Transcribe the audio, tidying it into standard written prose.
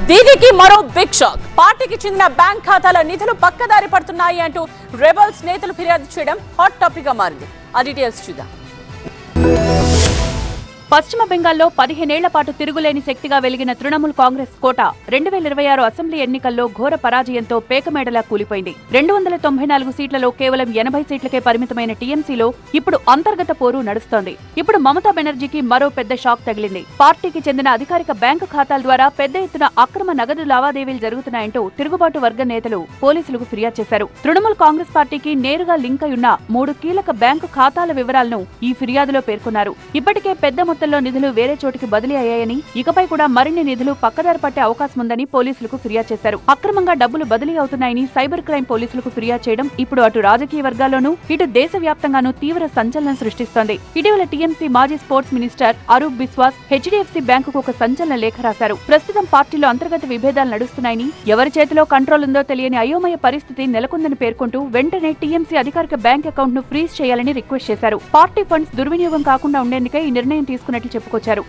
దీనికి మరో big shock. పార్టీకి చెందిన బ్యాంక్ ఖాతాల నిధులు పక్కదారి పడుతున్నాయి అంటూ రెబల్స్ నేతలు ఫిర్యాదు చేయడం హాట్ టాపిక్ గా మారింది. ఆ డీటెయిల్స్ చూద్దాం. పశ్చిమ బెంగాల్లో 15 ఏళ్ల పాటు తిరుగులేని శక్తిగా వెలిగిన తృణమూల్ కాంగ్రెస్ కోట 2026 అసెంబ్లీ ఎన్నికల్లో ఘోర పరాజయంతో పేకమేడలా కూలిపోయింది. 294 సీట్లలో కేవలం 80 సీట్లకే పరిమితమైన టీఎంసీలో ఇప్పుడు అంతర్గత పోరు నడుస్తోంది. ఇప్పుడు మమతా బెనర్జీకి మరో పెద్ద షాక్ తగిలింది. పార్టీకి చెందిన అధికారిక బ్యాంకు ఖాతాల ద్వారా పెద్ద ఎత్తున అక్రమ నగదు లావాదేవీలు జరుగుతున్నాయంటూ తిరుగుబాటు వర్గ నేతలు పోలీసులకు ఫిర్యాదు చేశారు. తృణమూల్ కాంగ్రెస్ పార్టీకి నేరుగా లింక్ అయి ఉన్న 3 కీలక బ్యాంకు ఖాతాల వివరాలను ఈ ఫిర్యాదులో పేర్కొన్నారు. ఇప్పటికే పెద్ద మొత్తంలో నిధులు వేరే చోటికి బదిలీ అయ్యాయని, ఇకపై కూడా మరిన్ని నిధులు పక్కదారి పట్టే అవకాశం ఉందని పోలీసులకు ఫిర్యాదు చేశారు. అక్రమంగా డబ్బులు బదిలీ అవుతున్నాయని సైబర్ క్రైమ్ పోలీసులకు ఫిర్యాదు చేయడం ఇప్పుడు అటు రాజకీయ వర్గాల్లోనూ ఇటు దేశవ్యాప్తంగానూ తీవ్ర సంచలనం సృష్టిస్తోంది. ఇటీవల టీఎంసీ మాజీ sports minister Arup Biswas HDFC బ్యాంకుకు ఒక సంచలన లేఖ రాశారు. ప్రస్తుతం పార్టీలో అంతర్గత విభేదాలు నడుస్తున్నాయని, ఎవరి చేతిలో కంట్రోల్ ఉందో తెలియని అయోమయ పరిస్థితి నెలకొందని పేర్కొంటూ వెంటనే టీఎంసీ అధికారిక బ్యాంక్ అకౌంట్ ను ఫ్రీజ్ చేయాలని రిక్వెస్ట్ చేశారు. పార్టీ ఫండ్స్ దుర్వినియోగం కాకుండా ఉండేందుకే ఈ నిర్ణయం తీసుకున్నట్లు చెప్పుకొచ్చారు.